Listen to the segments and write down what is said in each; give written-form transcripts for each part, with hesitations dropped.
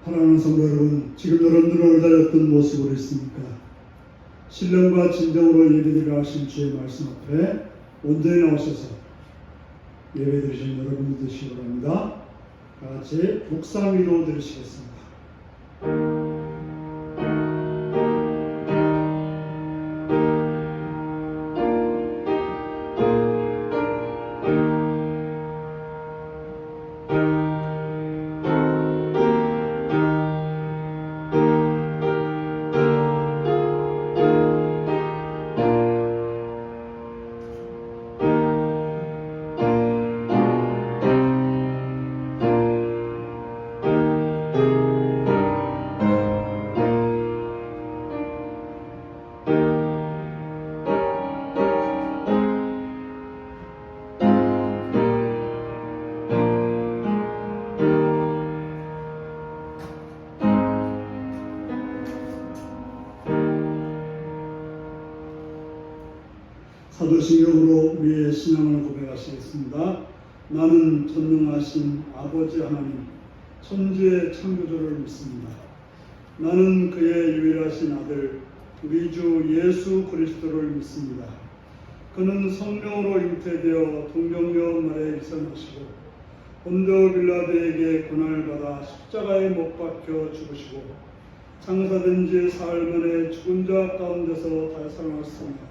사랑하는 성도 여러분, 지금 여러분들 오늘 달렸던 모습으로 있습니까? 신령과 진정으로 예배드리라 하신 주의 말씀 앞에 온전히 나오셔서 예배드리신 여러분들 되시기 바랍니다. 다 같이 묵상 위로 들으시겠습니다. 사도신경으로 우리의 신앙을 고백하시겠습니다. 나는 전능하신 아버지 하나님, 천지의 창조주를 믿습니다. 나는 그의 유일하신 아들, 우리 주 예수 그리스도를 믿습니다. 그는 성령으로 잉태되어 동정녀 말에 일생하시고 본디오 빌라도에게 고난을 받아 십자가에 못 박혀 죽으시고 장사된 지 사흘 만에 죽은 자 가운데서 달살하셨으며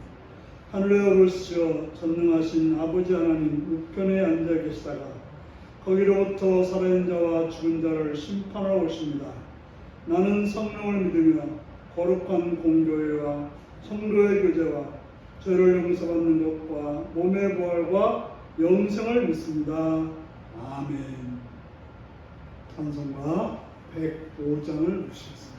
하늘에 오르시어 전능하신 아버지 하나님 우편에 앉아 계시다가 거기로부터 살아있는 자와 죽은 자를 심판하러 오십니다. 나는 성령을 믿으며 거룩한 공교회와 성도의 교제와 죄를 용서받는 것과 몸의 부활과 영생을 믿습니다. 아멘. 찬송가 105장을 보시겠습니다.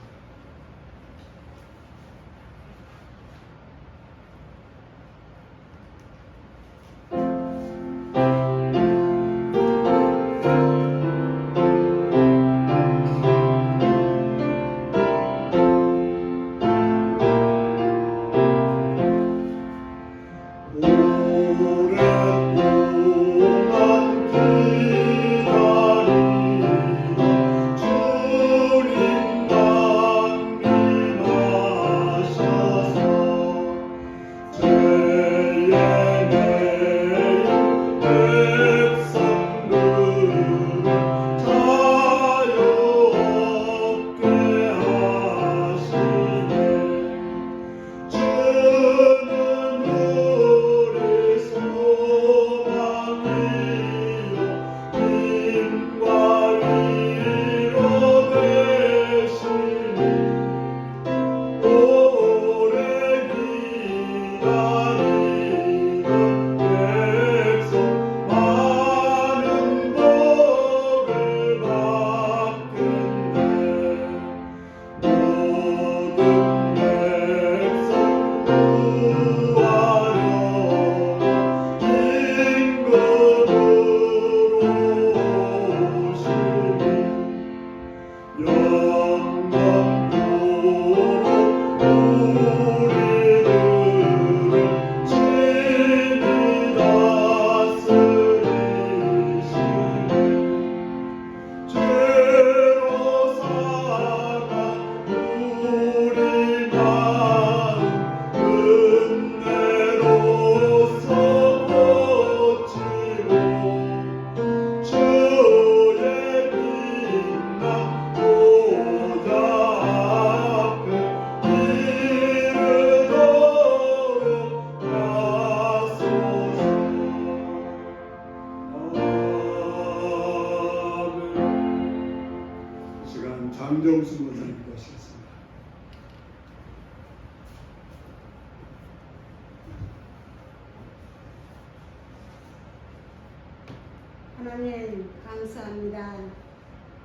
장정수 원장님과 하시겠습니다. 하나님 감사합니다.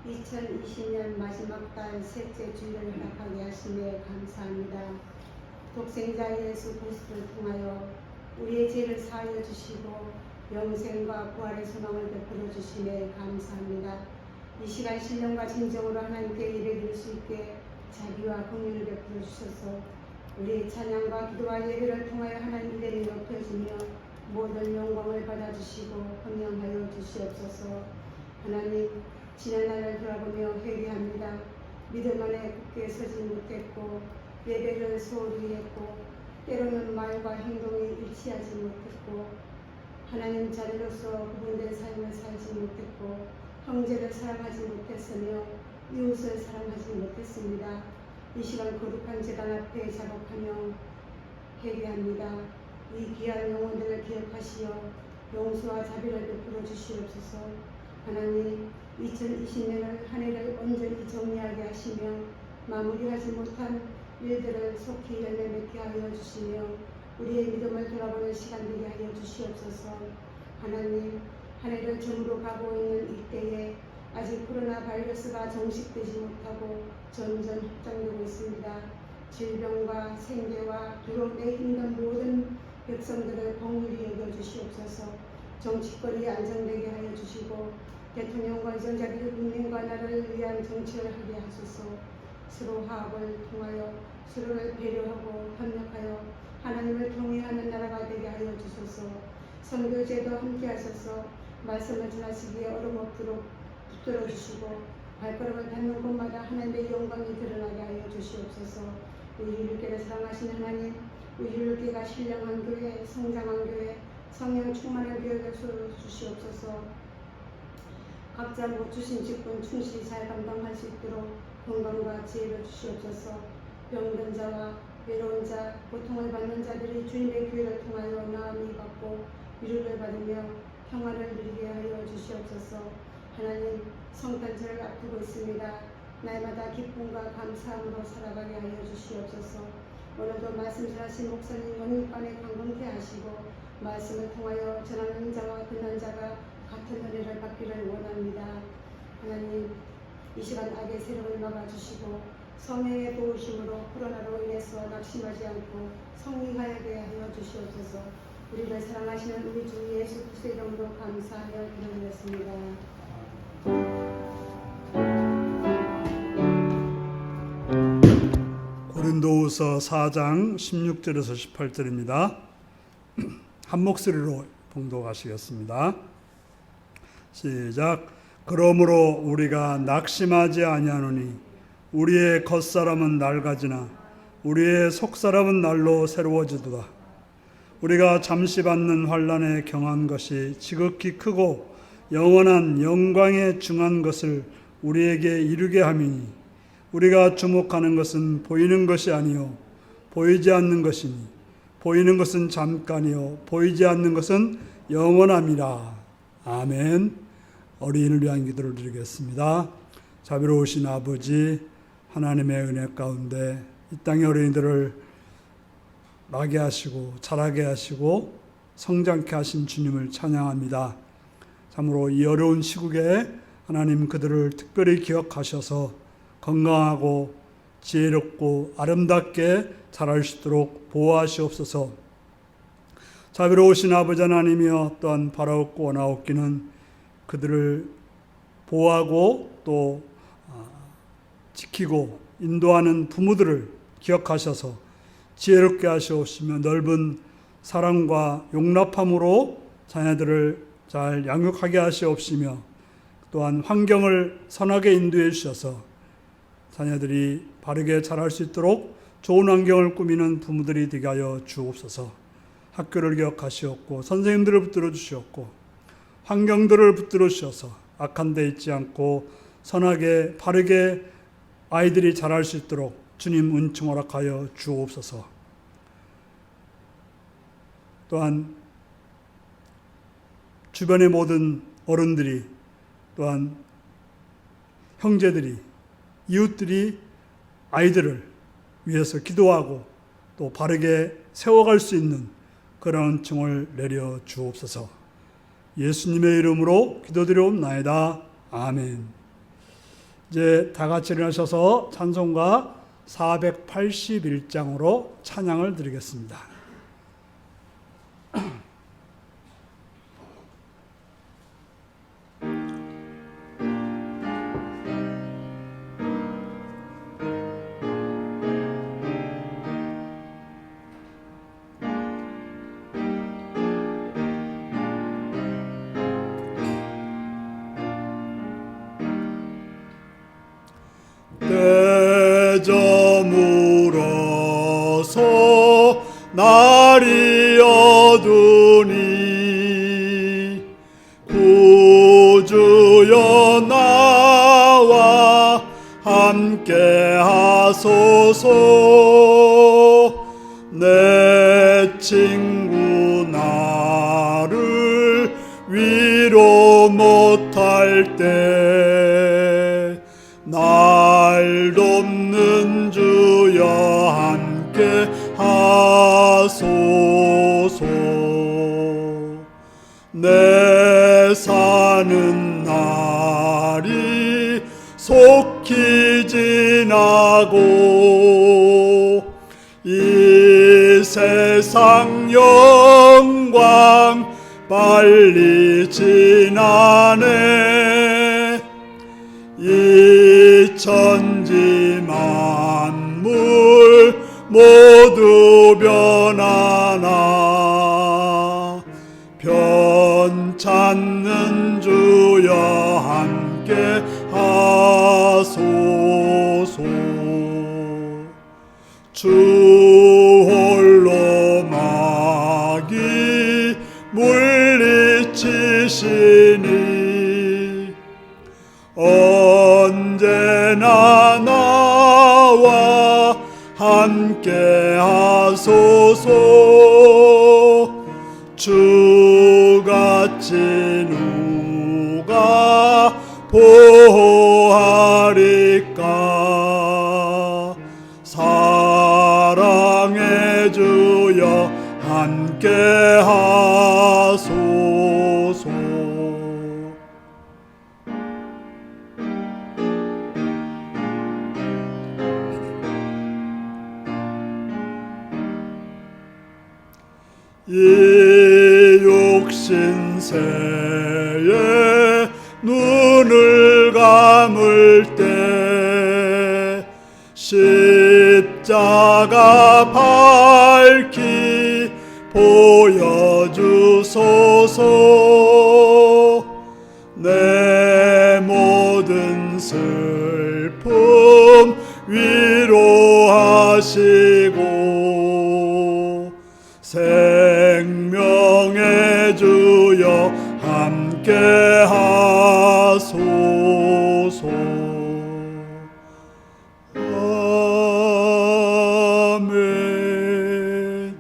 2020년 마지막 달 셋째 주일을 허락하게 하심에 감사합니다. 독생자 예수 그리스도를 통하여 우리의 죄를 사하여 주시고 영생과 부활의 소망을 베풀어 주심에 감사합니다. 이 시간 신령과 진정으로 하나님께 예배드릴 수 있게 자비와 긍휼을 베풀어 주셔서 우리의 찬양과 기도와 예배를 통하여 하나님 이름이 높여지며 모든 영광을 받아주시고 헌령하여 주시옵소서. 하나님, 지난 날을 돌아보며 회개합니다. 믿음 안에 굳게 서지 못했고 예배를 소홀히 했고 때로는 말과 행동이 일치하지 못했고 하나님 자녀로서 구분된 삶을 살지 못했고 형제를 사랑하지 못했으며 이웃을 사랑하지 못했습니다. 이 시간 거룩한 제단 앞에 자복하며 회개합니다. 이 귀한 영혼들을 기억하시어 용서와 자비를 베풀어 주시옵소서. 하나님 2020년을 한 해를 온전히 정리하게 하시며 마무리하지 못한 일들을 속히 열매 맺게 하여 주시며 우리의 믿음을 돌아보는 시간 되게 하여 주시옵소서. 하나님 한 해를 저물어 가고 있는 이때에 아직 코로나 바이러스가 종식되지 못하고 점점 확장되고 있습니다. 질병과 생계와 두렵게 힘든 모든 백성들을 긍휼히 여겨주시옵소서. 정치권이 안정되게 하여 주시고 대통령과 유전자들이 국민과 나라를 위한 정치를 하게 하소서. 서로 화합을 통하여 서로를 배려하고 협력하여 하나님을 경외하는 나라가 되게 하여 주소서. 선교제도 함께 하소서. 말씀을 전하시기에 어려움 없도록 붙들어 주시고 발걸음을 닿는 곳마다 하나님의 영광이 드러나게 하여 주시옵소서. 우리 율교를 사랑하시는 하나님, 우리 율교가 신령한 교회, 성장한 교회, 성령 충만한 교회가 주시옵소서. 각자 못 주신 직분 충실히 잘 감당할 수 있도록 건강과 지혜를 주시옵소서. 병든 자와 외로운 자, 고통을 받는 자들이 주님의 교회를 통하여 나음이 받고 위로를 받으며 평화를 누리게 하여 주시옵소서. 하나님, 성탄절을 앞두고 있습니다. 날마다 기쁨과 감사함으로 살아가게 하여 주시옵소서. 오늘도 말씀 전하신 목사님 원육간에 강건케 하시고 말씀을 통하여 전하는 자와 듣는 자가 같은 은혜를 받기를 원합니다. 하나님, 이 시간 악의 세력을 막아주시고 성령의 도우심으로 코로나로 인해서 낙심하지 않고 성리하게 하여 주시옵소서. 우리를 사랑하시는 우리 주 예수 그리스도의 이름으로 감사하여 기도드렸습니다. 고린도후서 4장 16절에서 18절입니다. 한 목소리로 봉독하시겠습니다. 시작. 그러므로 우리가 낙심하지 아니하노니 우리의 겉사람은 낡아지나 우리의 속사람은 날로 새로워지도다. 우리가 잠시 받는 환난에 경한 것이 지극히 크고 영원한 영광에 중한 것을 우리에게 이루게 함이니 우리가 주목하는 것은 보이는 것이 아니요 보이지 않는 것이니 보이는 것은 잠깐이요 보이지 않는 것은 영원함이라. 아멘. 어린이를 위한 기도를 드리겠습니다. 자비로우신 아버지, 하나님의 은혜 가운데 이 땅의 어린이들을 나게 하시고 자라게 하시고 성장케 하신 주님을 찬양합니다. 참으로 이 어려운 시국에 하나님 그들을 특별히 기억하셔서 건강하고 지혜롭고 아름답게 자랄 수 있도록 보호하시옵소서. 자비로우신 아버지 하나님이여 또한 바라옵고 원하옵기는 그들을 보호하고 또 지키고 인도하는 부모들을 기억하셔서 지혜롭게 하시옵시며 넓은 사랑과 용납함으로 자녀들을 잘 양육하게 하시옵시며 또한 환경을 선하게 인도해 주셔서 자녀들이 바르게 자랄 수 있도록 좋은 환경을 꾸미는 부모들이 되게 하여 주옵소서. 학교를 기억하시옵고 선생님들을 붙들어 주시옵고 환경들을 붙들어 주셔서 악한 데 있지 않고 선하게 바르게 아이들이 자랄 수 있도록 주님 은총 허락하여 주옵소서. 또한 주변의 모든 어른들이 또한 형제들이 이웃들이 아이들을 위해서 기도하고 또 바르게 세워갈 수 있는 그런 은총을 내려 주옵소서. 예수님의 이름으로 기도드리옵나이다. 아멘. 이제 다 같이 일어나셔서 찬송가 481장으로 찬양을 드리겠습니다. 대저물어서 날이 어두니 구주여 나와 함께 하소서. 내 친구 나를 위로 못할 때 날 돕는 주여 함께 하소서. 내 사는 날이 속히 지나고 이 세상 영광 빨리 지나네. 이 천지 만물 모두 변하나 변찮는 주여 함께 하소서. 주 홀로 마귀 물리치시니 언제나 나와 함께 하소서. 주같이 누가 보호하리까. 사랑의 주여 함께 하소서. 이 육신새에 눈을 감을 때 십자가 밝히 보여주소서. 내 모든 슬픔 위로하시고 생명의 주여 함께 하소서. 아멘.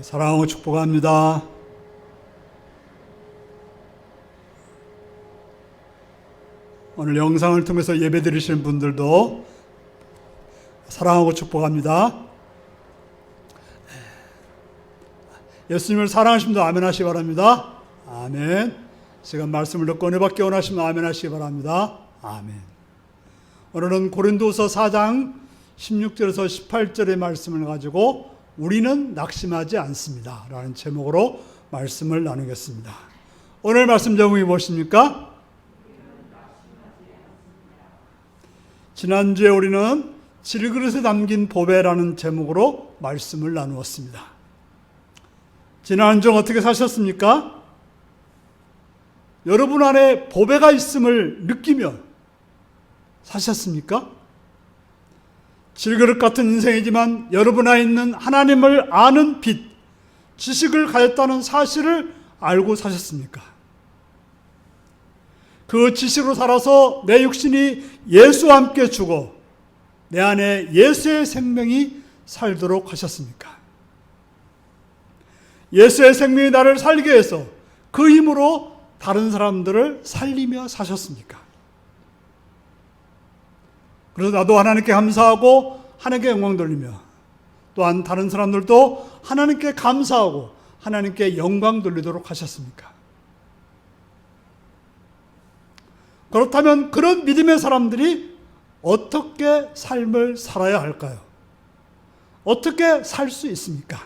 사랑하고 축복합니다. 오늘 영상을 통해서 예배 드리시는 분들도 사랑하고 축복합니다. 예수님을 사랑하시면 아멘 하시기 바랍니다. 아멘. 시간 말씀을 듣고 은혜 받기 원하시면 아멘 하시기 바랍니다. 아멘. 오늘은 고린도서 4장 16절에서 18절의 말씀을 가지고 우리는 낙심하지 않습니다 라는 제목으로 말씀을 나누겠습니다. 오늘 말씀 제목이 무엇입니까? 지난주에 우리는 질그릇에 담긴 보배라는 제목으로 말씀을 나누었습니다. 지난주 어떻게 사셨습니까? 여러분 안에 보배가 있음을 느끼며 사셨습니까? 질그릇 같은 인생이지만 여러분 안에 있는 하나님을 아는 빛, 지식을 가졌다는 사실을 알고 사셨습니까? 그 지식으로 살아서 내 육신이 예수와 함께 죽어 내 안에 예수의 생명이 살도록 하셨습니까? 예수의 생명이 나를 살게 해서 그 힘으로 다른 사람들을 살리며 사셨습니까? 그래서 나도 하나님께 감사하고 하나님께 영광 돌리며 또한 다른 사람들도 하나님께 감사하고 하나님께 영광 돌리도록 하셨습니까? 그렇다면 그런 믿음의 사람들이 어떻게 삶을 살아야 할까요? 어떻게 살 수 있습니까?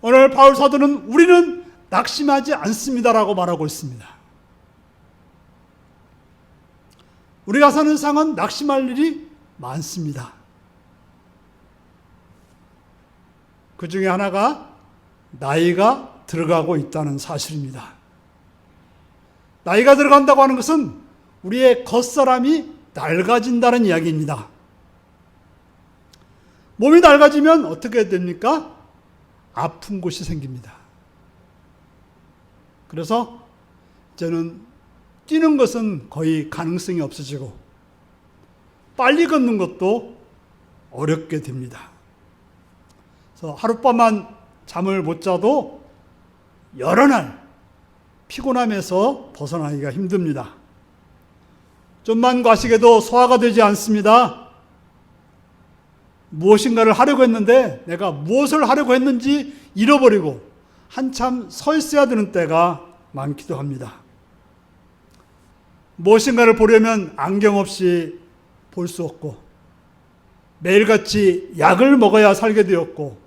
오늘 바울 사도는 우리는 낙심하지 않습니다라고 말하고 있습니다. 우리가 사는 세상은 낙심할 일이 많습니다. 그 중에 하나가 나이가 들어가고 있다는 사실입니다. 나이가 들어간다고 하는 것은 우리의 겉사람이 낡아진다는 이야기입니다. 몸이 낡아지면 어떻게 됩니까? 아픈 곳이 생깁니다. 그래서 이제는 뛰는 것은 거의 가능성이 없어지고 빨리 걷는 것도 어렵게 됩니다. 그래서 하룻밤만 잠을 못 자도 여러 날 피곤함에서 벗어나기가 힘듭니다. 좀만 과식해도 소화가 되지 않습니다. 무엇인가를 하려고 했는데 내가 무엇을 하려고 했는지 잃어버리고 한참 서 있어야 되는 때가 많기도 합니다. 무엇인가를 보려면 안경 없이 볼 수 없고 매일같이 약을 먹어야 살게 되었고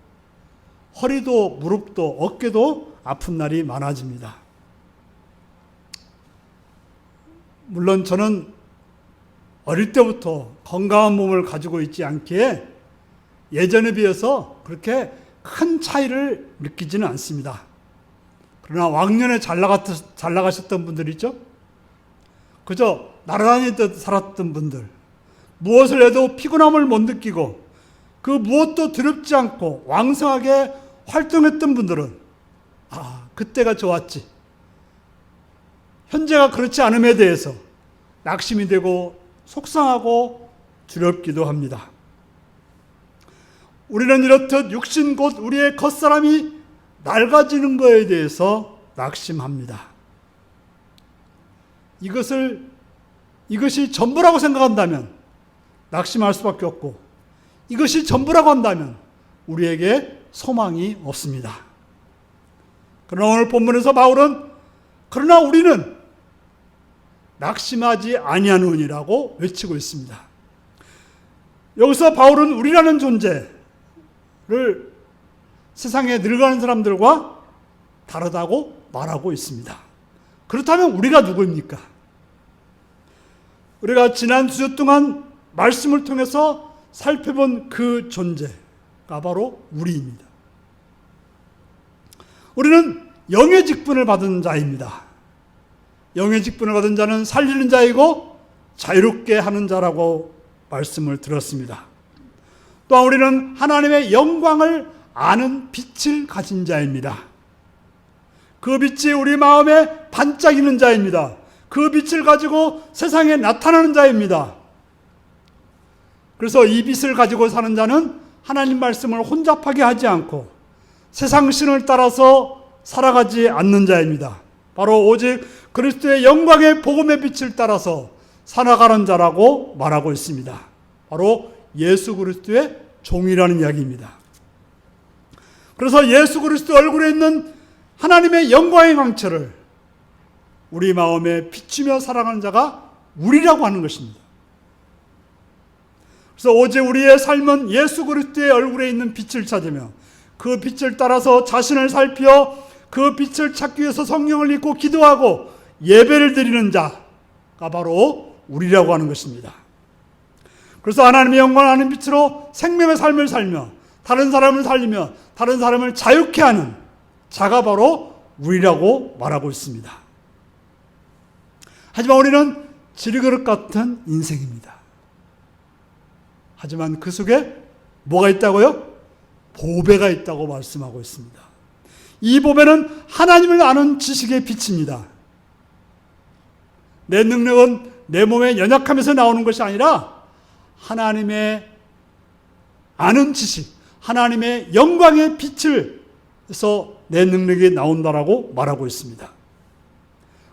허리도 무릎도 어깨도 아픈 날이 많아집니다. 물론 저는 어릴 때부터 건강한 몸을 가지고 있지 않기에 예전에 비해서 그렇게 큰 차이를 느끼지는 않습니다. 그러나 왕년에 잘 나가셨던 분들 있죠? 그저 날아다니듯 살았던 분들, 무엇을 해도 피곤함을 못 느끼고 그 무엇도 두렵지 않고 왕성하게 활동했던 분들은 그때가 좋았지. 현재가 그렇지 않음에 대해서 낙심이 되고 속상하고 두렵기도 합니다. 우리는 이렇듯 육신 곧 우리의 겉사람이 낡아지는 것에 대해서 낙심합니다. 이것이 전부라고 생각한다면 낙심할 수밖에 없고 이것이 전부라고 한다면 우리에게 소망이 없습니다. 그러나 오늘 본문에서 바울은 그러나 우리는 낙심하지 아니하노니라고 외치고 있습니다. 여기서 바울은 우리라는 존재를 세상에 늙어가는 사람들과 다르다고 말하고 있습니다. 그렇다면 우리가 누구입니까? 우리가 지난 2주 동안 말씀을 통해서 살펴본 그 존재가 바로 우리입니다. 우리는 영의 직분을 받은 자입니다. 영의 직분을 받은 자는 살리는 자이고 자유롭게 하는 자라고 말씀을 들었습니다. 또한 우리는 하나님의 영광을 아는 빛을 가진 자입니다. 그 빛이 우리 마음에 반짝이는 자입니다. 그 빛을 가지고 세상에 나타나는 자입니다. 그래서 이 빛을 가지고 사는 자는 하나님 말씀을 혼잡하게 하지 않고 세상 신을 따라서 살아가지 않는 자입니다. 바로 오직 그리스도의 영광의 복음의 빛을 따라서 살아가는 자라고 말하고 있습니다. 바로 예수 그리스도의 종이라는 이야기입니다. 그래서 예수 그리스도 얼굴에 있는 하나님의 영광의 광채를 우리 마음에 비추며 살아가는 자가 우리라고 하는 것입니다. 그래서 오직 우리의 삶은 예수 그리스도의 얼굴에 있는 빛을 찾으며 그 빛을 따라서 자신을 살피어 그 빛을 찾기 위해서 성령을 읽고 기도하고 예배를 드리는 자가 바로 우리라고 하는 것입니다. 그래서 하나님의 영광을 아는 빛으로 생명의 삶을 살며 다른 사람을 살리며 다른 사람을 자유케 하는 자가 바로 우리라고 말하고 있습니다. 하지만 우리는 질그릇 같은 인생입니다. 하지만 그 속에 뭐가 있다고요? 보배가 있다고 말씀하고 있습니다. 이 보배는 하나님을 아는 지식의 빛입니다. 내 능력은 내 몸의 연약함에서 나오는 것이 아니라 하나님의 아는 지식, 하나님의 영광의 빛을서 내 능력이 나온다라고 말하고 있습니다.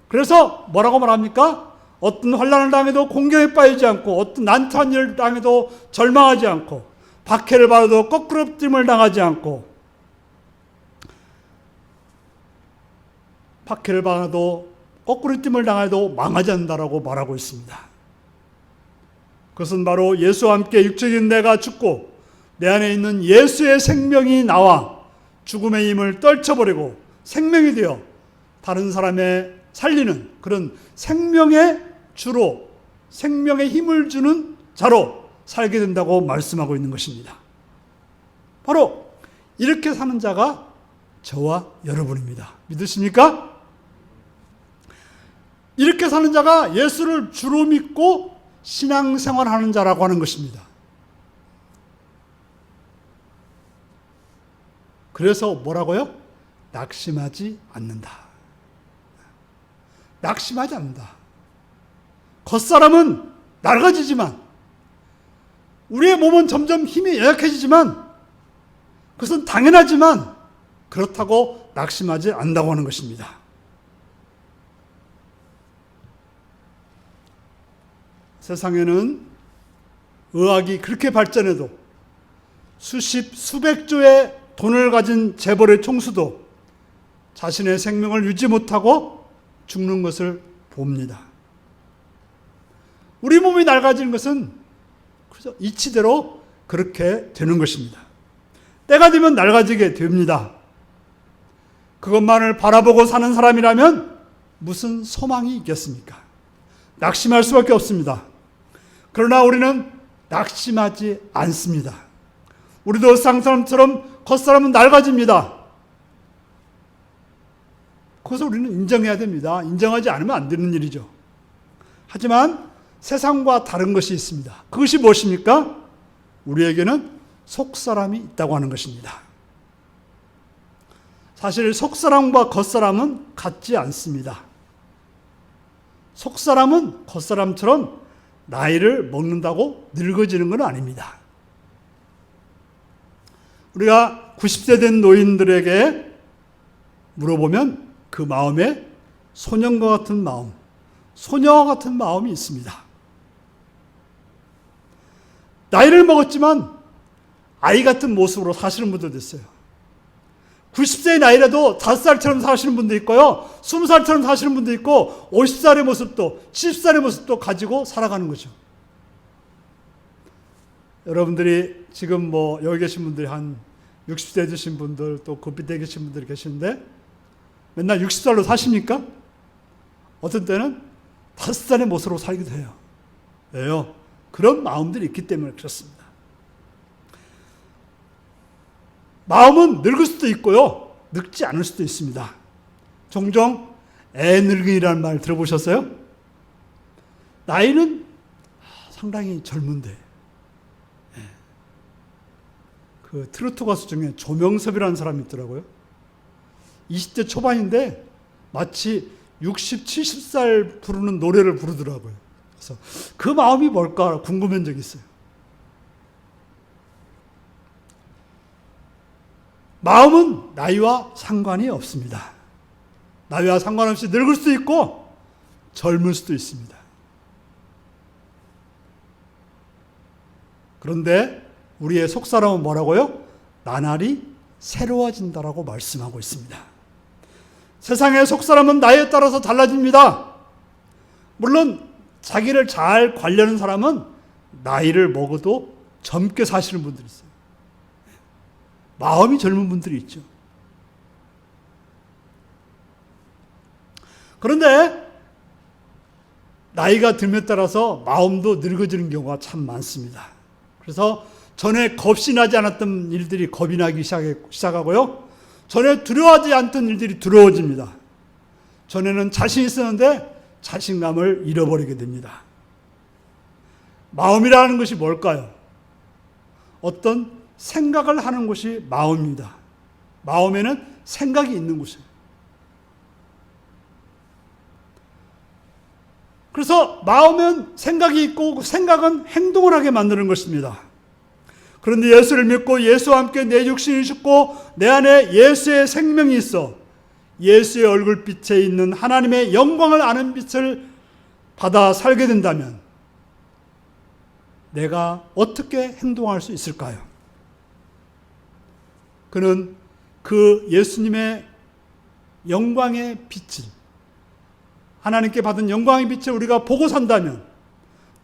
그래서 뭐라고 말합니까? 어떤 환난을 당해도 공경에 빠지지 않고 어떤 난처한 일을 당해도 절망하지 않고 박해를 받아도 거꾸러짐을 당하지 않고 박해를 받아도 거꾸로짐을 당해도 망하지 않는다라고 말하고 있습니다. 그것은 바로 예수와 함께 육적인 내가 죽고 내 안에 있는 예수의 생명이 나와 죽음의 힘을 떨쳐버리고 생명이 되어 다른 사람의 살리는 그런 생명의 주로 생명의 힘을 주는 자로 살게 된다고 말씀하고 있는 것입니다. 바로 이렇게 사는 자가 저와 여러분입니다. 믿으십니까? 이렇게 사는 자가 예수를 주로 믿고 신앙생활하는 자라고 하는 것입니다. 그래서 뭐라고요? 낙심하지 않는다. 낙심하지 않는다. 겉사람은 낡아지지만, 우리의 몸은 점점 힘이 연약해지지만, 그것은 당연하지만 그렇다고 낙심하지 않는다고 하는 것입니다. 세상에는 의학이 그렇게 발전해도 수십, 수백 조의 돈을 가진 재벌의 총수도 자신의 생명을 유지 못하고 죽는 것을 봅니다. 우리 몸이 낡아지는 것은 그래서 이치대로 그렇게 되는 것입니다. 때가 되면 낡아지게 됩니다. 그것만을 바라보고 사는 사람이라면 무슨 소망이 있겠습니까? 낙심할 수밖에 없습니다. 그러나 우리는 낙심하지 않습니다. 우리도 쌍사람처럼 겉사람은 낡아집니다. 그것을 우리는 인정해야 됩니다. 인정하지 않으면 안 되는 일이죠. 하지만 세상과 다른 것이 있습니다. 그것이 무엇입니까? 우리에게는 속사람이 있다고 하는 것입니다. 사실 속사람과 겉사람은 같지 않습니다. 속사람은 겉사람처럼 나이를 먹는다고 늙어지는 건 아닙니다. 우리가 90세 된 노인들에게 물어보면 그 마음에 소년과 같은 마음, 소녀와 같은 마음이 있습니다. 나이를 먹었지만 아이 같은 모습으로 사시는 분들도 있어요. 90세의 나이라도 5살처럼 사시는 분도 있고요. 20살처럼 사시는 분도 있고 50살의 모습도 70살의 모습도 가지고 살아가는 거죠. 여러분들이 지금 여기 계신 분들이 한 60세 되신 분들 또 그 밑에 계신 분들이 계시는데 맨날 60살로 사십니까? 어떤 때는 5살의 모습으로 살기도 해요. 왜요? 그런 마음들이 있기 때문에 그렇습니다. 마음은 늙을 수도 있고요. 늙지 않을 수도 있습니다. 종종 애늙은이라는 말 들어보셨어요? 나이는 상당히 젊은데 그 트로트 가수 중에 조명섭이라는 사람이 있더라고요. 20대 초반인데 마치 60, 70살 부르는 노래를 부르더라고요. 그래서 그 마음이 뭘까 궁금한 적이 있어요. 마음은 나이와 상관이 없습니다. 나이와 상관없이 늙을 수도 있고 젊을 수도 있습니다. 그런데 우리의 속사람은 뭐라고요? 나날이 새로워진다라고 말씀하고 있습니다. 세상의 속사람은 나이에 따라서 달라집니다. 물론 자기를 잘 관리하는 사람은 나이를 먹어도 젊게 사시는 분들이 있어요. 마음이 젊은 분들이 있죠. 그런데 나이가 들에 따라서 마음도 늙어지는 경우가 참 많습니다. 그래서 전에 겁이 나지 않았던 일들이 겁이 나기 시작하고요. 전에 두려워하지 않던 일들이 두려워집니다. 전에는 자신이 있었는데 자신감을 잃어버리게 됩니다. 마음이라는 것이 뭘까요? 어떤 생각을 하는 것이 마음입니다. 마음에는 생각이 있는 곳이에요. 그래서 마음은 생각이 있고 생각은 행동을 하게 만드는 것입니다. 그런데 예수를 믿고 예수와 함께 내 육신이 죽고 내 안에 예수의 생명이 있어 예수의 얼굴빛에 있는 하나님의 영광을 아는 빛을 받아 살게 된다면 내가 어떻게 행동할 수 있을까요? 그는 그 예수님의 영광의 빛을 하나님께 받은 영광의 빛을 우리가 보고 산다면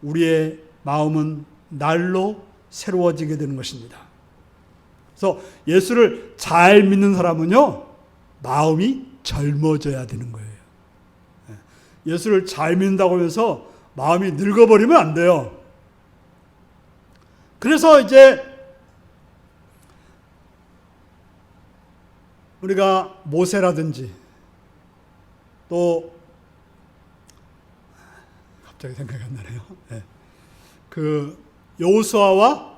우리의 마음은 날로 새로워지게 되는 것입니다. 그래서 예수를 잘 믿는 사람은요, 마음이 젊어져야 되는 거예요. 예수를 잘 믿는다고 해서 마음이 늙어버리면 안 돼요. 그래서 이제 우리가 모세라든지 또 갑자기 생각이 안 나네요. 네. 그 여호수아와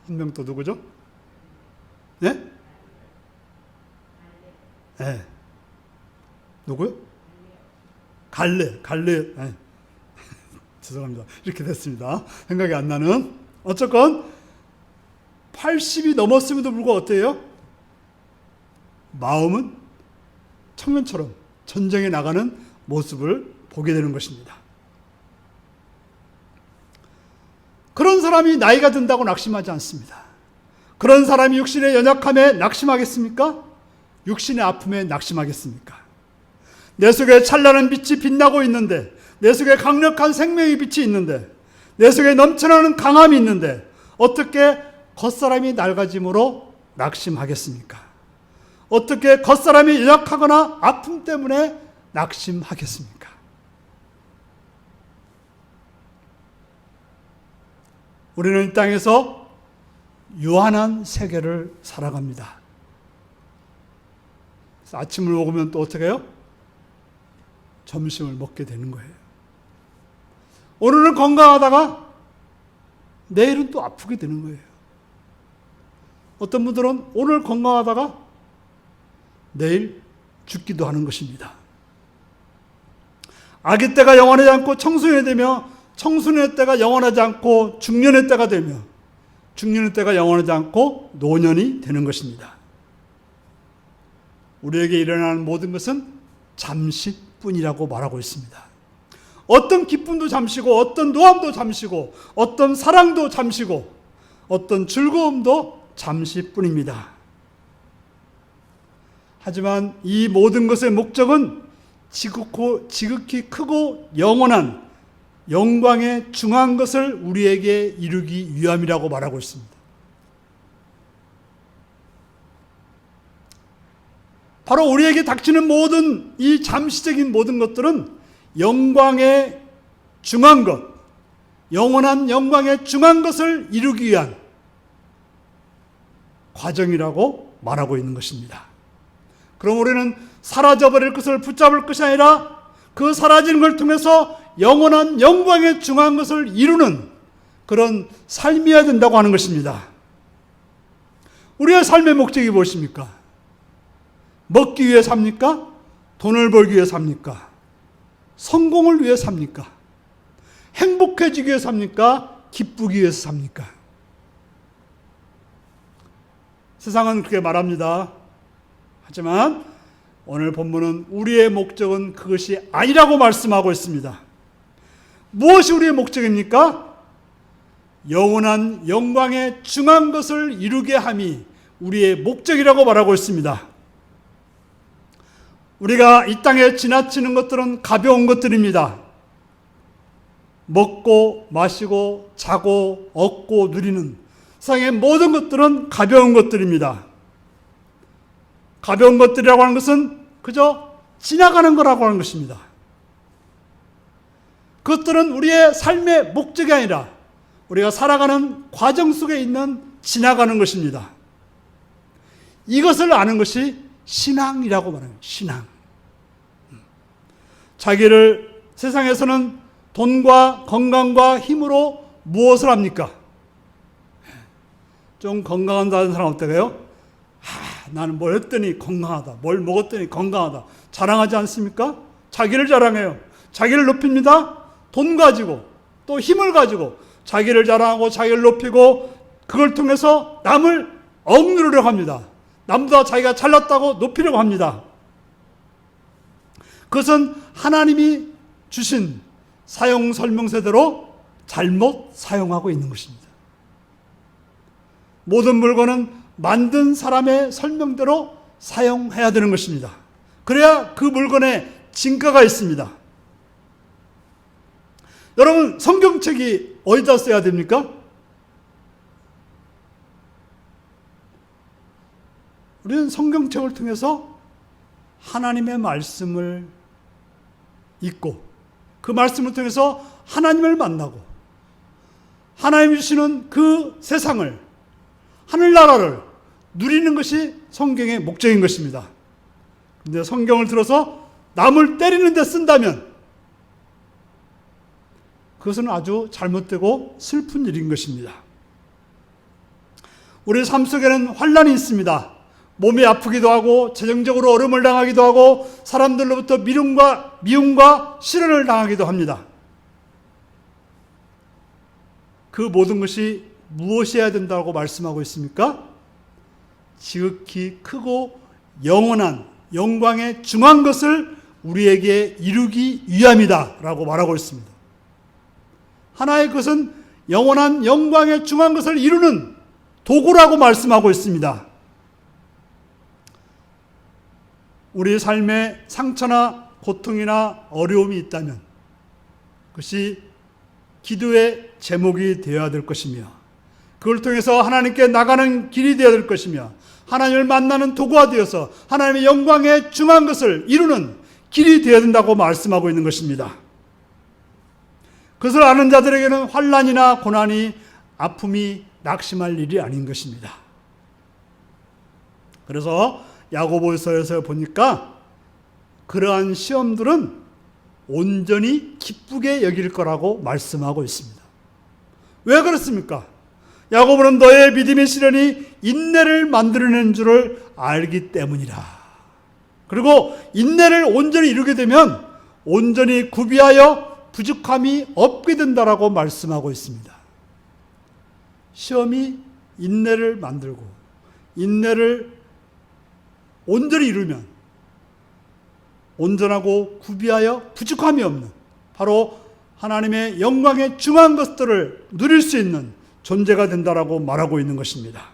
한 명 또 누구죠? 네? 네. 누구요? 갈렙. 네. 죄송합니다. 이렇게 됐습니다. 생각이 안 나는. 어쨌건 80이 넘었음에도 불구하고 어때요? 마음은 청년처럼 전쟁에 나가는 모습을 보게 되는 것입니다. 그런 사람이 나이가 든다고 낙심하지 않습니다. 그런 사람이 육신의 연약함에 낙심하겠습니까? 육신의 아픔에 낙심하겠습니까? 내 속에 찬란한 빛이 빛나고 있는데, 내 속에 강력한 생명의 빛이 있는데, 내 속에 넘쳐나는 강함이 있는데 어떻게 겉사람이 낡아짐으로 낙심하겠습니까? 어떻게 겉사람이 연약하거나 아픔 때문에 낙심하겠습니까? 우리는 이 땅에서 유한한 세계를 살아갑니다. 아침을 먹으면 또 어떻게 해요? 점심을 먹게 되는 거예요. 오늘은 건강하다가 내일은 또 아프게 되는 거예요. 어떤 분들은 오늘 건강하다가 내일 죽기도 하는 것입니다. 아기 때가 영원하지 않고 청소년이 되며, 청소년의 때가 영원하지 않고 중년의 때가 되며, 중년의 때가 영원하지 않고 노년이 되는 것입니다. 우리에게 일어나는 모든 것은 잠시뿐이라고 말하고 있습니다. 어떤 기쁨도 잠시고, 어떤 노함도 잠시고, 어떤 사랑도 잠시고, 어떤 즐거움도 잠시뿐입니다. 하지만 이 모든 것의 목적은 지극히 크고 영원한 영광의 중한 것을 우리에게 이루기 위함이라고 말하고 있습니다. 바로 우리에게 닥치는 모든 이 잠시적인 모든 것들은 영광의 중한 것, 영원한 영광의 중한 것을 이루기 위한 과정이라고 말하고 있는 것입니다. 그럼 우리는 사라져버릴 것을 붙잡을 것이 아니라 그 사라지는 걸 통해서 영원한 영광의 중한 것을 이루는 그런 삶이어야 된다고 하는 것입니다. 우리의 삶의 목적이 무엇입니까? 먹기 위해 삽니까? 돈을 벌기 위해 삽니까? 성공을 위해 삽니까? 행복해지기 위해 삽니까? 기쁘기 위해서 삽니까? 세상은 그렇게 말합니다. 하지만 오늘 본문은 우리의 목적은 그것이 아니라고 말씀하고 있습니다. 무엇이 우리의 목적입니까? 영원한 영광의 중한 것을 이루게 함이 우리의 목적이라고 말하고 있습니다. 우리가 이 땅에 지나치는 것들은 가벼운 것들입니다. 먹고 마시고 자고 얻고 누리는 세상의 모든 것들은 가벼운 것들입니다. 가벼운 것들이라고 하는 것은 그저 지나가는 거라고 하는 것입니다. 그것들은 우리의 삶의 목적이 아니라 우리가 살아가는 과정 속에 있는 지나가는 것입니다. 이것을 아는 것이 신앙이라고 말합니다. 신앙. 자기를 세상에서는 돈과 건강과 힘으로 무엇을 합니까? 좀 건강하다는 사람 어때요? 나는 뭘 했더니 건강하다. 뭘 먹었더니 건강하다. 자랑하지 않습니까? 자기를 자랑해요. 자기를 높입니다. 돈 가지고 또 힘을 가지고 자기를 자랑하고 자기를 높이고 그걸 통해서 남을 억누르려고 합니다. 남보다 자기가 잘났다고 높이려고 합니다. 그것은 하나님이 주신 사용 설명서대로 잘못 사용하고 있는 것입니다. 모든 물건은 만든 사람의 설명대로 사용해야 되는 것입니다. 그래야 그 물건에 진가가 있습니다. 여러분, 성경책이 어디다 써야 됩니까? 우리는 성경책을 통해서 하나님의 말씀을 읽고 그 말씀을 통해서 하나님을 만나고 하나님이 주시는 그 세상을, 하늘나라를 누리는 것이 성경의 목적인 것입니다. 근데 성경을 들어서 남을 때리는 데 쓴다면 그것은 아주 잘못되고 슬픈 일인 것입니다. 우리 삶 속에는 환난이 있습니다. 몸이 아프기도 하고 재정적으로 어려움을 당하기도 하고 사람들로부터 미움과 시련을 당하기도 합니다. 그 모든 것이 무엇이어야 된다고 말씀하고 있습니까? 지극히 크고 영원한 영광의 중한 것을 우리에게 이루기 위함이다 라고 말하고 있습니다. 하나의 것은 영원한 영광의 중한 것을 이루는 도구라고 말씀하고 있습니다. 우리 삶에 상처나 고통이나 어려움이 있다면 그것이 기도의 제목이 되어야 될 것이며 그걸 통해서 하나님께 나가는 길이 되어야 될 것이며 하나님을 만나는 도구가 되어서 하나님의 영광의 중한 것을 이루는 길이 되어야 된다고 말씀하고 있는 것입니다. 그것을 아는 자들에게는 환난이나 고난이 아픔이 낙심할 일이 아닌 것입니다. 그래서 야고보서에서 보니까 그러한 시험들은 온전히 기쁘게 여길 거라고 말씀하고 있습니다. 왜 그렇습니까? 야고보는 너의 믿음의 시련이 인내를 만들어내는 줄을 알기 때문이라. 그리고 인내를 온전히 이루게 되면 온전히 구비하여 부족함이 없게 된다라고 말씀하고 있습니다. 시험이 인내를 만들고 인내를 온전히 이루면 온전하고 구비하여 부족함이 없는 바로 하나님의 영광의 중한 것들을 누릴 수 있는 존재가 된다라고 말하고 있는 것입니다.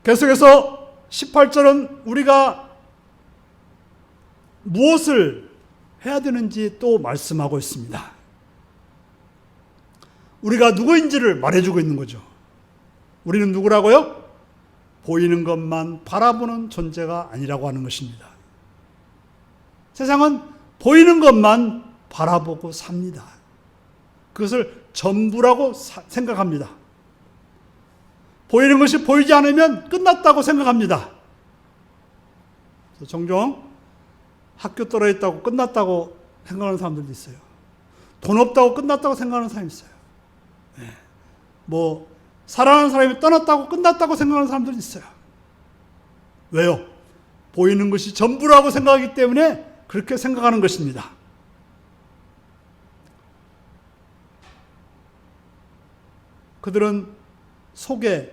계속해서 18절은 우리가 무엇을 해야 되는지 또 말씀하고 있습니다. 우리가 누구인지를 말해주고 있는 거죠. 우리는 누구라고요? 보이는 것만 바라보는 존재가 아니라고 하는 것입니다. 세상은 보이는 것만 바라보고 삽니다. 그것을 전부라고 생각합니다. 보이는 것이 보이지 않으면 끝났다고 생각합니다. 종종 학교 떨어졌다고 끝났다고 생각하는 사람들도 있어요. 돈 없다고 끝났다고 생각하는 사람이 있어요. 사랑하는 사람이 떠났다고 끝났다고 생각하는 사람들도 있어요. 왜요? 보이는 것이 전부라고 생각하기 때문에 그렇게 생각하는 것입니다. 그들은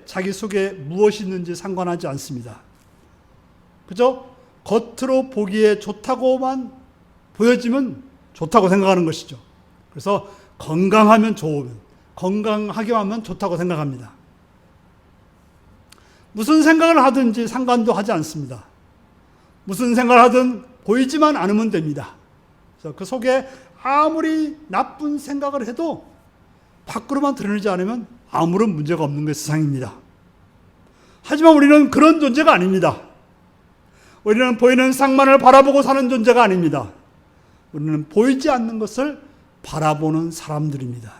자기 속에 무엇이 있는지 상관하지 않습니다. 그저 겉으로 보기에 좋다고만 보여지면 좋다고 생각하는 것이죠. 그래서 건강하면 좋으면, 건강하게 하면 좋다고 생각합니다. 무슨 생각을 하든지 상관도 하지 않습니다. 무슨 생각을 하든 보이지만 않으면 됩니다. 그래서 그 속에 아무리 나쁜 생각을 해도 밖으로만 드러내지 않으면 아무런 문제가 없는 게 세상입니다. 하지만 우리는 그런 존재가 아닙니다. 우리는 보이는 상만을 바라보고 사는 존재가 아닙니다. 우리는 보이지 않는 것을 바라보는 사람들입니다.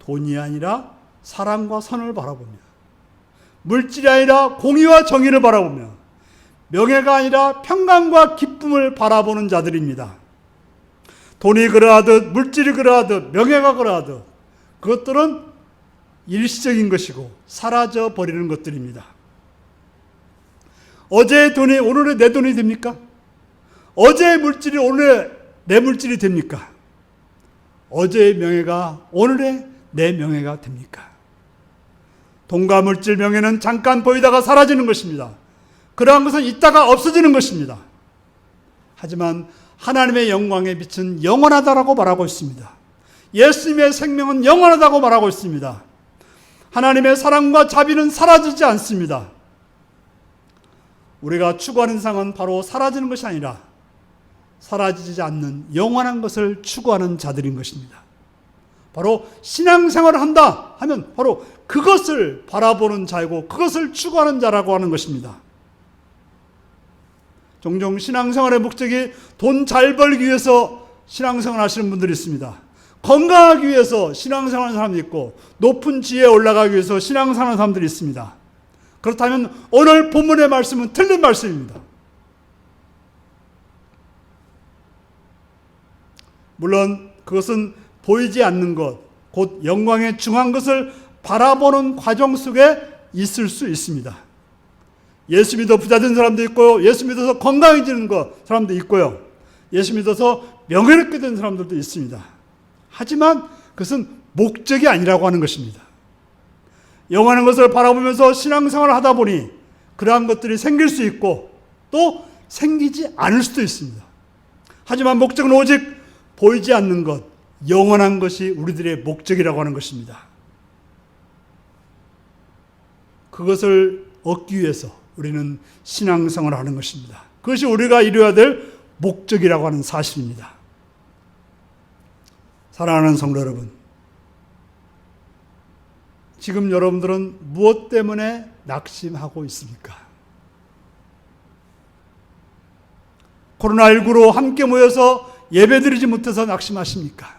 돈이 아니라 사랑과 선을 바라보며, 물질이 아니라 공의와 정의를 바라보며, 명예가 아니라 평강과 기쁨을 바라보는 자들입니다. 돈이 그러하듯 물질이 그러하듯 명예가 그러하듯 그것들은 일시적인 것이고 사라져 버리는 것들입니다. 어제의 돈이 오늘의 내 돈이 됩니까? 어제의 물질이 오늘의 내 물질이 됩니까? 어제의 명예가 오늘의 내 명예가 됩니까? 돈과 물질, 명예는 잠깐 보이다가 사라지는 것입니다. 그러한 것은 있다가 없어지는 것입니다. 하지만 하나님의 영광에 빛은 영원하다라고 말하고 있습니다. 예수님의 생명은 영원하다고 말하고 있습니다. 하나님의 사랑과 자비는 사라지지 않습니다. 우리가 추구하는 세상은 바로 사라지는 것이 아니라 사라지지 않는 영원한 것을 추구하는 자들인 것입니다. 바로 신앙생활을 한다 하면 바로 그것을 바라보는 자이고 그것을 추구하는 자라고 하는 것입니다. 종종 신앙생활의 목적이 돈 잘 벌기 위해서 신앙생활 하시는 분들이 있습니다. 건강하기 위해서 신앙생활하는 사람도 있고 높은 지혜에 올라가기 위해서 신앙생활하는 사람들이 있습니다. 그렇다면 오늘 본문의 말씀은 틀린 말씀입니다. 물론 그것은 보이지 않는 것, 곧 영광에 중한 것을 바라보는 과정 속에 있을 수 있습니다. 예수 믿어 부자 된 사람도 있고요. 예수 믿어서 건강해지는 사람도 있고요. 예수 믿어서 명예롭게 된 사람들도 있습니다. 하지만 그것은 목적이 아니라고 하는 것입니다. 영원한 것을 바라보면서 신앙생활을 하다 보니 그러한 것들이 생길 수 있고 또 생기지 않을 수도 있습니다. 하지만 목적은 오직 보이지 않는 것, 영원한 것이 우리들의 목적이라고 하는 것입니다. 그것을 얻기 위해서 우리는 신앙생활을 하는 것입니다. 그것이 우리가 이루어야 될 목적이라고 하는 사실입니다. 사랑하는 성도 여러분, 지금 여러분들은 무엇 때문에 낙심하고 있습니까? 코로나19로 함께 모여서 예배드리지 못해서 낙심하십니까?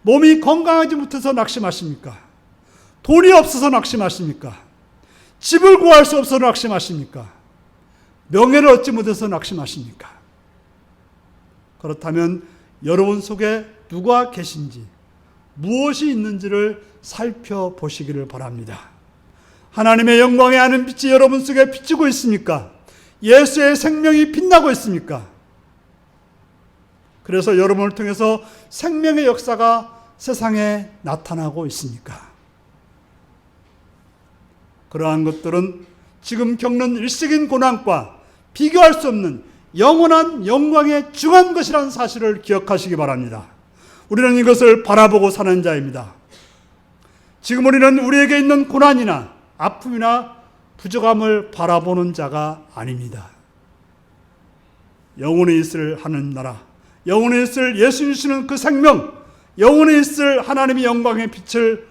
몸이 건강하지 못해서 낙심하십니까? 돈이 없어서 낙심하십니까? 집을 구할 수 없어서 낙심하십니까? 명예를 얻지 못해서 낙심하십니까? 그렇다면 여러분 속에 누가 계신지, 무엇이 있는지를 살펴보시기를 바랍니다. 하나님의 영광에 아는 빛이 여러분 속에 비치고 있습니까? 예수의 생명이 빛나고 있습니까? 그래서 여러분을 통해서 생명의 역사가 세상에 나타나고 있습니까? 그러한 것들은 지금 겪는 일시적인 고난과 비교할 수 없는 영원한 영광에 중한 것이라는 사실을 기억하시기 바랍니다. 우리는 이것을 바라보고 사는 자입니다. 지금 우리는 우리에게 있는 고난이나 아픔이나 부족함을 바라보는 자가 아닙니다. 영원히 있을 하는 나라, 영원히 있을 예수 주시는 그 생명, 영원히 있을 하나님의 영광의 빛을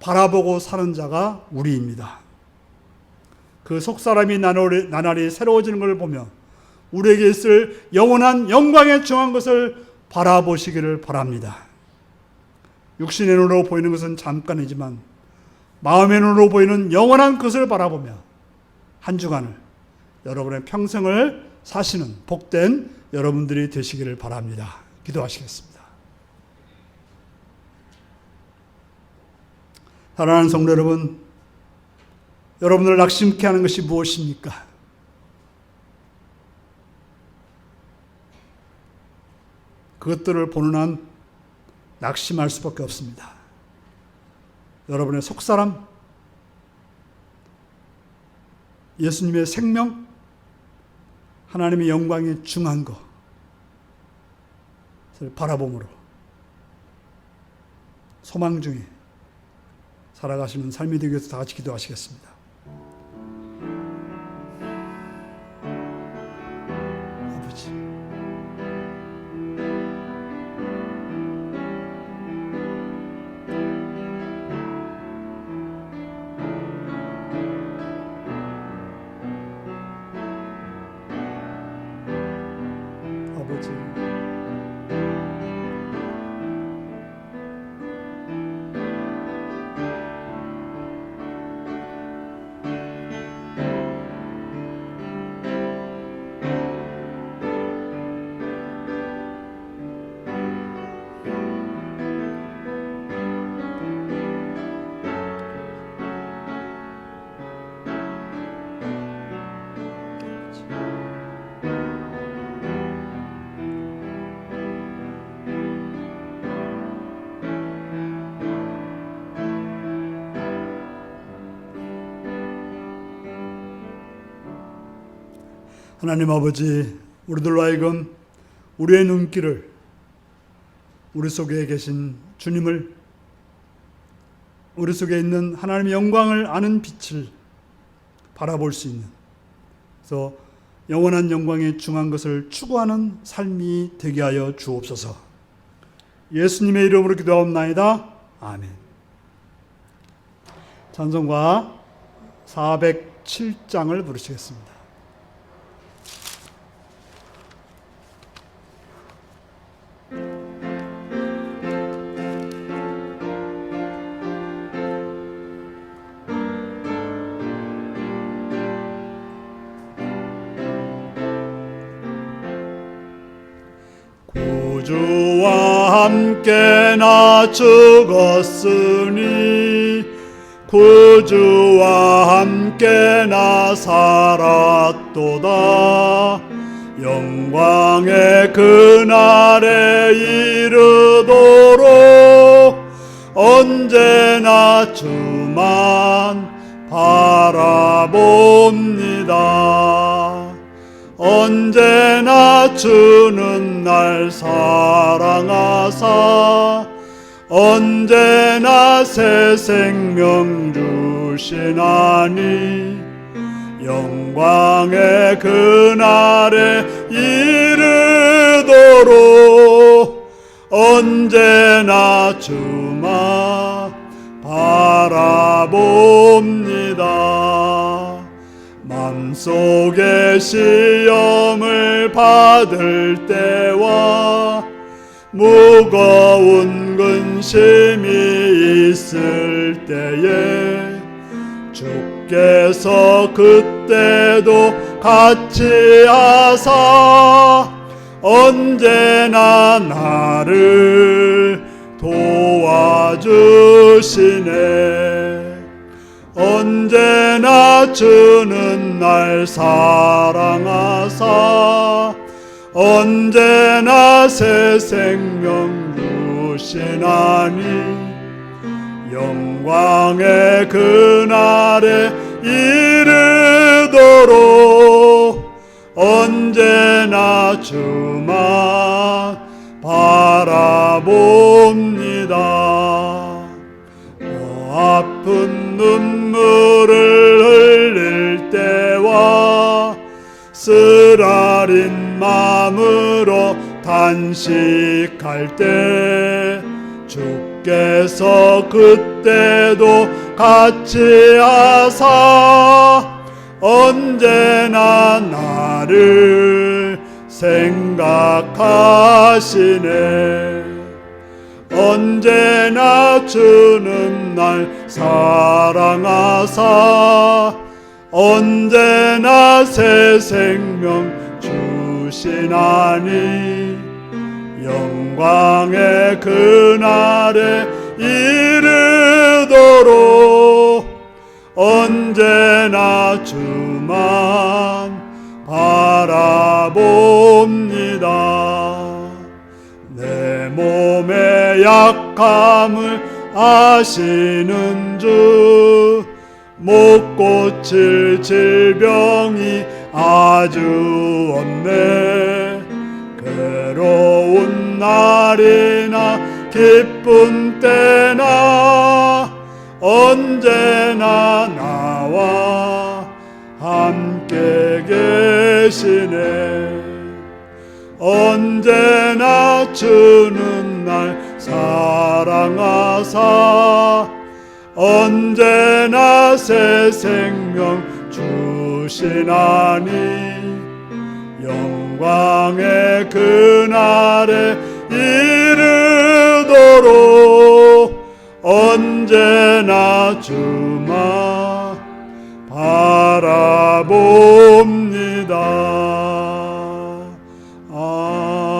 바라보고 사는 자가 우리입니다. 그 속사람이 나날이 새로워지는 것을 보며 우리에게 있을 영원한 영광에 중한 것을 바라보시기를 바랍니다. 육신의 눈으로 보이는 것은 잠깐이지만 마음의 눈으로 보이는 영원한 것을 바라보며 한 주간을, 여러분의 평생을 사시는 복된 여러분들이 되시기를 바랍니다. 기도하시겠습니다. 사랑하는 성도 여러분, 여러분을 낙심케 하는 것이 무엇입니까? 그것들을 보는 한 낙심할 수밖에 없습니다. 여러분의 속사람, 예수님의 생명, 하나님의 영광에 중한 것을 바라봄으로 소망 중에 살아가시는 삶이 되기 위해서 다 같이 기도하시겠습니다. 아버지, 하나님 아버지, 우리들로 하여금 우리의 눈길을 우리 속에 계신 주님을, 우리 속에 있는 하나님의 영광을 아는 빛을 바라볼 수 있는, 그래서 영원한 영광에 중한 것을 추구하는 삶이 되게 하여 주옵소서. 예수님의 이름으로 기도하옵나이다. 아멘. 찬송가 407장을 부르시겠습니다. 구주와 함께 나 죽었으니 구주와 함께 나 살았도다. 영광의 그날에 이르도록 언제나 주만 바라봅니다. 언제나 주는 날 사랑하사 언제나 새 생명 주시나니 영광의 그날에 이르도록 언제나 주만 바라봅니다. 맘속에 시험을 받을 때와 무거운 근심이 있을 때에 주께서 그때도 같이 하사 언제나 나를 도와주시네. 언제나 주는 날 사랑하사 언제나 새 생명 주시나니 영광의 그날에 이르도록 언제나 주만 바라봅니다. 아픈 눈물을 흘릴 때와 쓰라린 마음으로 단식할 때 주께서 그때도 같이 하사 언제나 나를 생각하시네. 언제나 주는 날 사랑하사 언제나 새 생명 주시나니 영광의 그날에 이르도록 언제나 주만 바라봅니다. 내 몸의 약함을 아시는 주 못 고칠 질병이 아주 없네. 괴로운 날이나 기쁜 때나 언제나 나와 함께 계시네. 언제나 주는 날 사랑하사 언제나 새 생명 주시나니 영광의 그날에 이르도록 언제나 주만 바라봅니다. 아멘.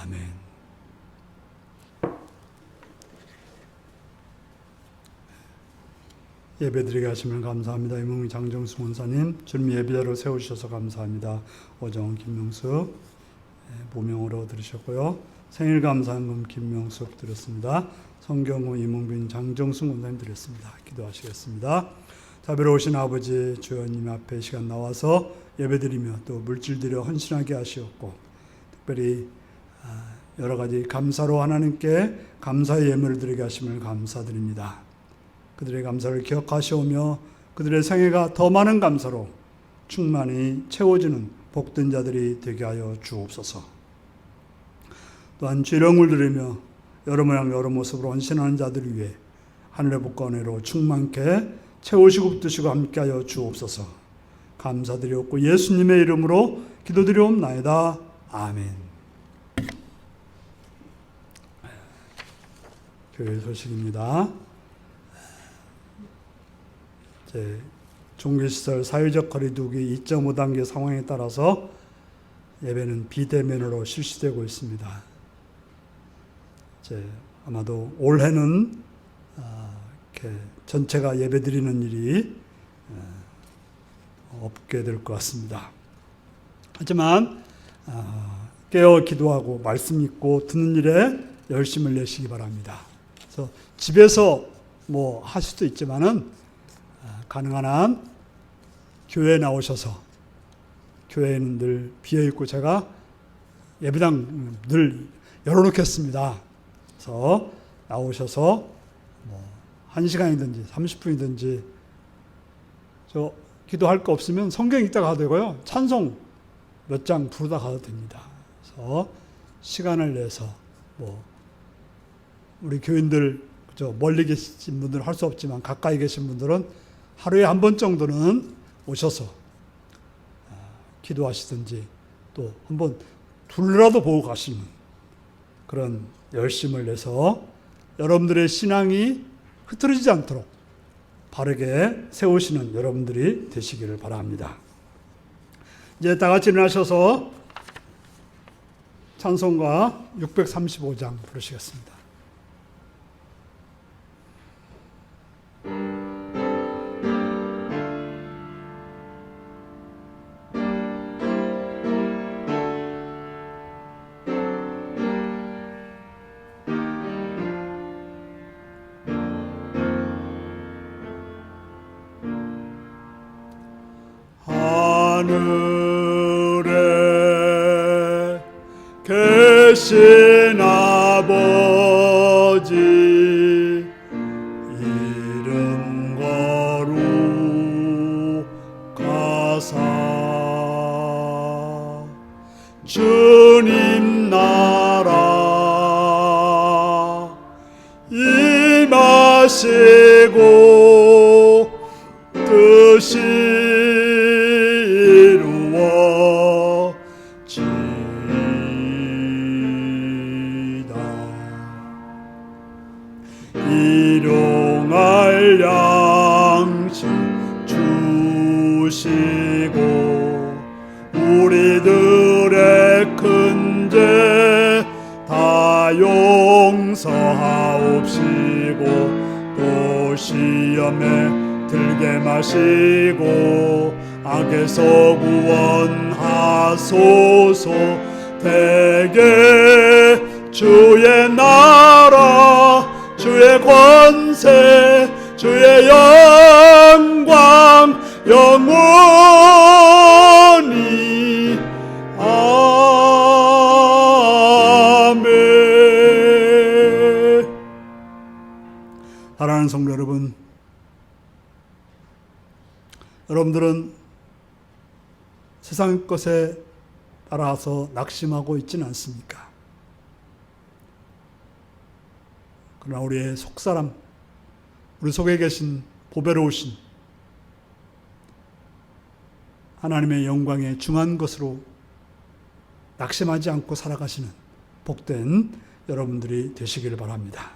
아멘. 예배드리게 하시면 감사합니다. 이몽희 장정수 원사님 주님 예배자로 세우셔서 감사합니다. 오정원 김명숙 보명으로 들으셨고요. 생일 감사한금 김명숙 드렸습니다. 성경호 이몽빈 장정수 원사님 드렸습니다. 기도하시겠습니다. 자비로우신 아버지 주여님 앞에 이 시간 나와서 예배드리며 또 물질드려 헌신하게 하시었고 특별히 여러 가지 감사로 하나님께 감사의 예물을 드리게 하심을 감사드립니다. 그들의 감사를 기억하시오며 그들의 생애가 더 많은 감사로 충만히 채워지는 복된 자들이 되게 하여 주옵소서. 또한 죄령을 드리며 여러 모양 여러 모습으로 헌신하는 자들을 위해 하늘의 복과 은혜로 충만케 채우시고 붙드시고 함께하여 주옵소서. 감사드리옵고 예수님의 이름으로 기도드리옵나이다. 아멘. 교회 소식입니다. 종교시설 사회적 거리두기 2.5단계 상황에 따라서 예배는 비대면으로 실시되고 있습니다. 아마도 올해는 이렇게 전체가 예배드리는 일이 없게 될 것 같습니다. 하지만 깨어 기도하고 말씀 읽고 듣는 일에 열심을 내시기 바랍니다. 그래서 집에서 뭐 하실 수도 있지만은 가능한 한 교회에 나오셔서 교회는 늘 비어있고 제가 예배당 늘 열어놓겠습니다. 그래서 나오셔서 뭐 1시간이든지 30분이든지 저 기도할 거 없으면 성경 읽다 가도 되고요. 찬송 몇 장 부르다 가도 됩니다. 그래서 시간을 내서 뭐 우리 교인들 멀리 계신 분들은 할 수 없지만 가까이 계신 분들은 하루에 한 번 정도는 오셔서 기도하시든지 또 한번 둘러라도 보고 가시는 그런 열심을 내서 여러분들의 신앙이 흐트러지지 않도록 바르게 세우시는 여러분들이 되시기를 바랍니다. 이제 다 같이 일어나셔서 찬송가 635장 부르시겠습니다. 하늘에 계신 아버지 이름 거룩하사 주님 나라 임하시고 뜻이 일용할 양식 주시고 우리들의 큰 죄 다 용서하옵시고 또 시험에 들게 마시고 악에서 구원하소서. 대개 주의 나라 주의 권세 주의 영광 영원히 아멘. 사랑하는 성도 여러분, 여러분들은 세상 것에 따라서 낙심하고 있지는 않습니까? 그러나 우리의 속사람, 우리 속에 계신 보배로우신 하나님의 영광에 중한 것으로 낙심하지 않고 살아가시는 복된 여러분들이 되시기를 바랍니다.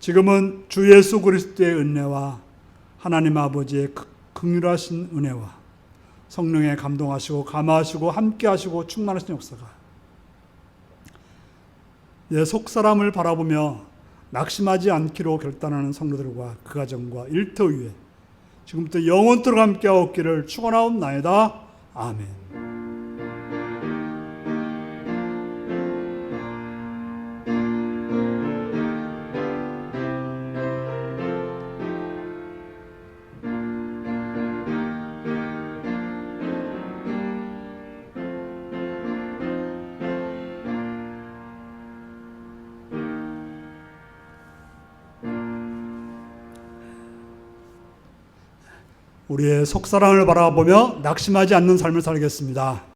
지금은 주 예수 그리스도의 은혜와 하나님 아버지의 긍휼하신 은혜와 성령에 감동하시고 감화하시고 함께하시고 충만하신 역사가 내 속사람을 바라보며 낙심하지 않기로 결단하는 성도들과 그 가정과 일터 위에 지금부터 영원토록 함께하옵기를 축원하옵나이다. 아멘. 우리의 속사랑을 바라보며 낙심하지 않는 삶을 살겠습니다.